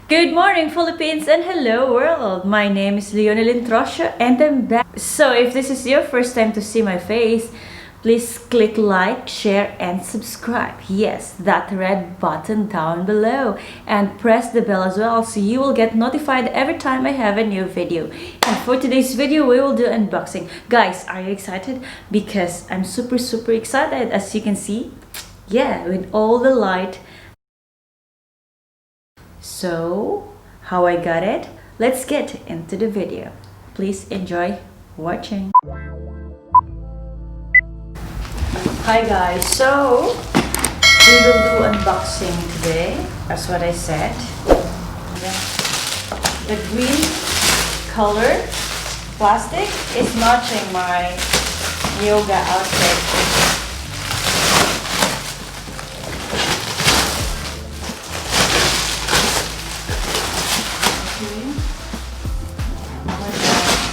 Good morning, Philippines, and hello, world. My name is Leonelyn Trosio, and I'm back. So, if this is your first time to see my face, please click like, share, and subscribe. Yes, that red button down below, and press the bell as well so you will get notified every time I have a new video. And for today's video, we will do unboxing. Guys, are you excited? Because I'm super excited, as you can see. Yeah, with all the light. So, how I got it? Let's get into the video. Please enjoy watching. Hi guys, so we will do unboxing today. That's what I said. The green color plastic is matching my yoga outfit.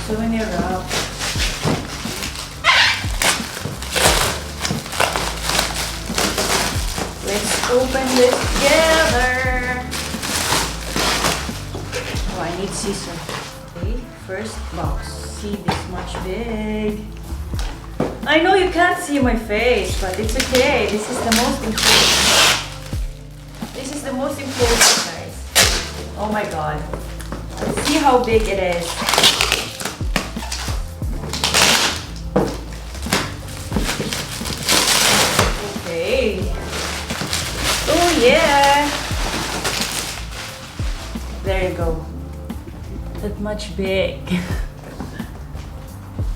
So many wraps. Let's open this together. Oh, I need scissors. Okay, first box. See, this much big. I know you can't see my face, but it's okay. This is the most important. This is the most important, guys. Oh my god. See how big it is. Okay. Oh yeah. There you go. That much big.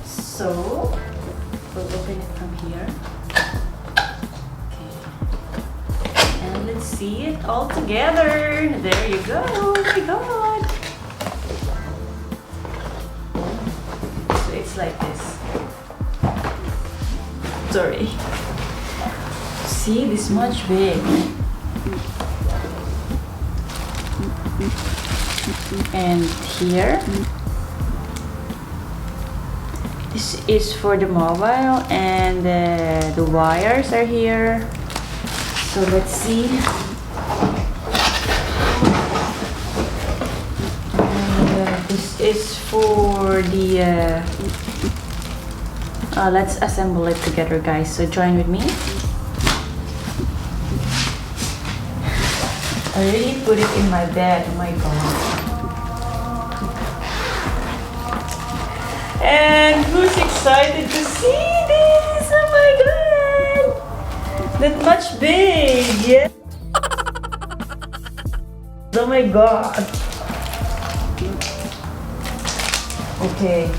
So we'll open it from here. Okay. And let's see it all together. There you go. Oh my god. So it's like this. Sorry. See, this much big. And here, this is for the mobile, and the wires are here. So let's see. And this is for the let's assemble it together, guys, so join with me. I really put it in my bed. Oh my god. And who's excited to see this? Oh my god. That much big. Yeah. Oh my god. Okay.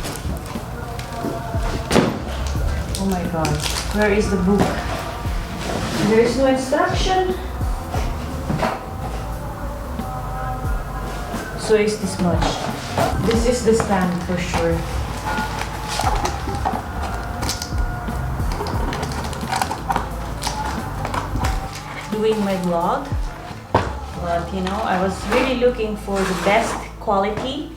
Oh my god. Where is the book? There is no instruction. So it's this much. This is the stand for sure. Doing my vlog, but you know, I was really looking for the best quality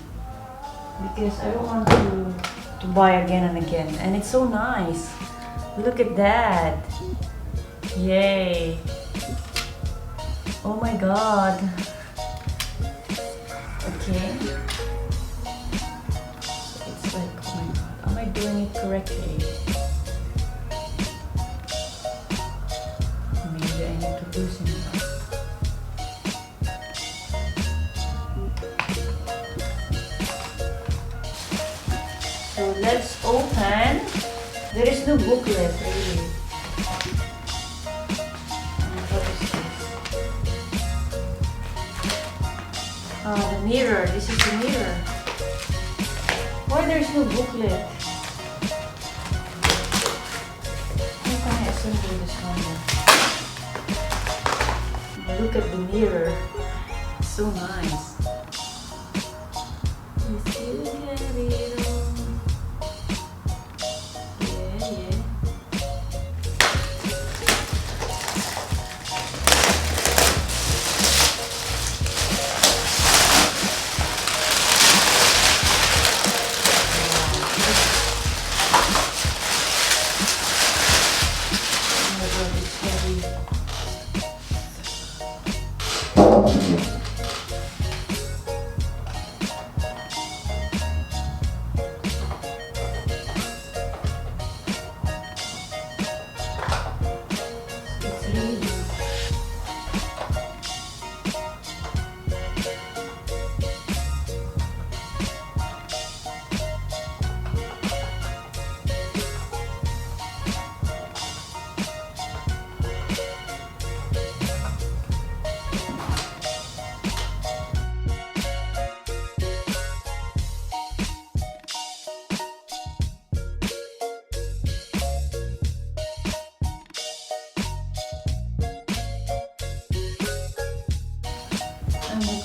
because I don't want to buy again and again. And it's so nice. Look at that. Yay. Oh my god. Okay. It's like, oh my god, am I doing it correctly? Maybe I need to loosen it up. So let's open. There is no booklet really. The mirror. This is the mirror. Why there's no booklet? How can I assemble this one? Look at the mirror. It's so nice. You see it all. Yeah.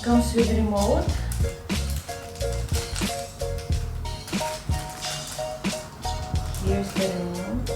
Comes with remote. Here's the remote.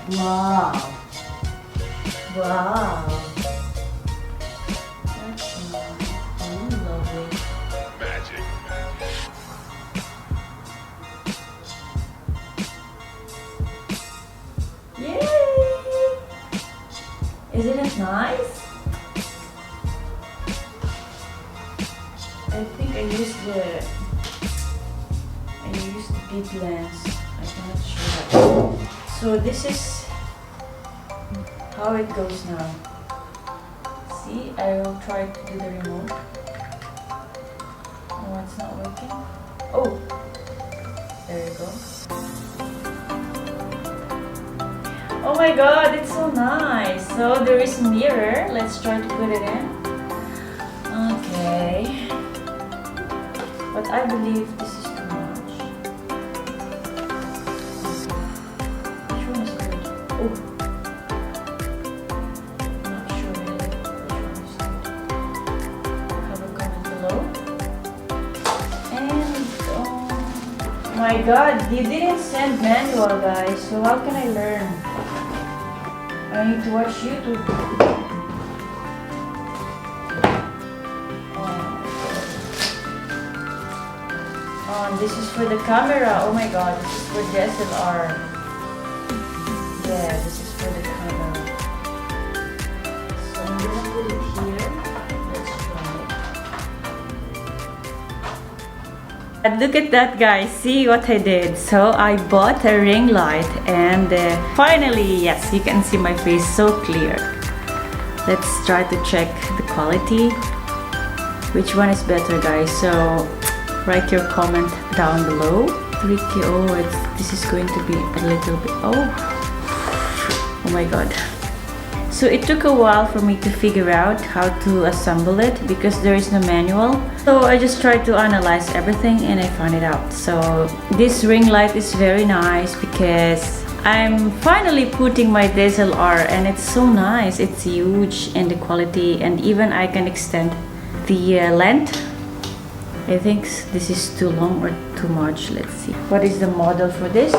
Wow. Wow. That's lovely. Magic. Yay! Isn't it nice? I think I used the big lens. I cannot show that. So this is how it goes now. See, I will try to do the remote. Oh, it's not working. Oh, there you go. Oh my god, it's so nice. So there is a mirror. Let's try to put it in. Okay. But I believe this is too much. Which one is good? Oh. Not sure really which one is good. Have a comment below. And oh my god, you didn't send manual, guys. So how can I learn? I need to watch YouTube. Oh, and this is for the camera. Oh my god, this is for DSLR. Yeah, this is for the camera. So I'm gonna put it here. Let's try it. And look at that, guys. See what I did. So I bought a ring light and finally, yes, you can see my face so clear. Let's try to check the quality. Which one is better, guys? So write your comment down below. Tricky. Oh, this is going to be a little bit. Oh my god. So it took a while for me to figure out how to assemble it because there is no manual. So I just tried to analyze everything and I found it out. So this ring light is very nice because I'm finally putting my DSLR and it's so nice. It's huge and the quality, and even I can extend the length. I think this is too long or too much. Let's see. What is the model for this?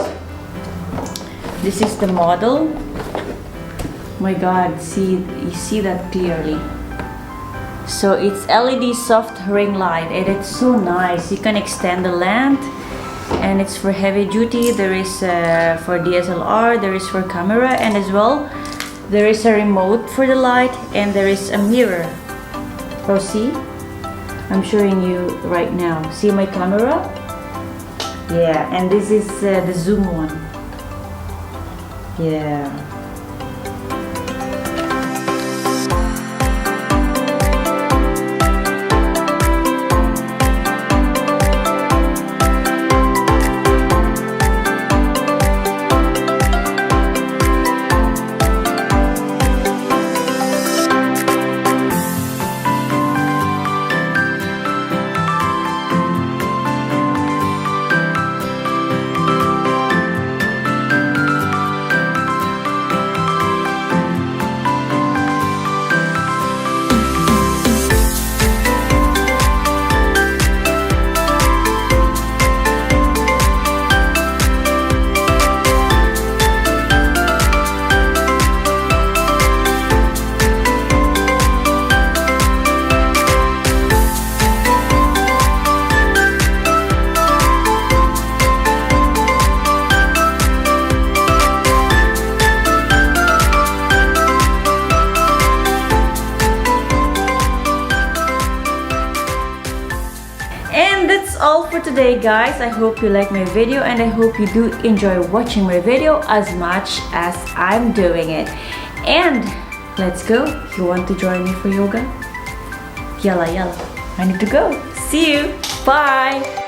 This is the model. My god, you see that clearly. So it's LED soft ring light and it's so nice. You can extend the length and it's for heavy duty. There is for DSLR, there is for camera, and as well there is a remote for the light and there is a mirror. Oh, see? I'm showing you right now. See my camera? Yeah, and this is the zoom one. Yeah. All for today, guys. I hope you like my video and I hope you do enjoy watching my video as much as I'm doing it. And Let's go. You want to join me for yoga? Yalla yalla. I need to go. See you. Bye.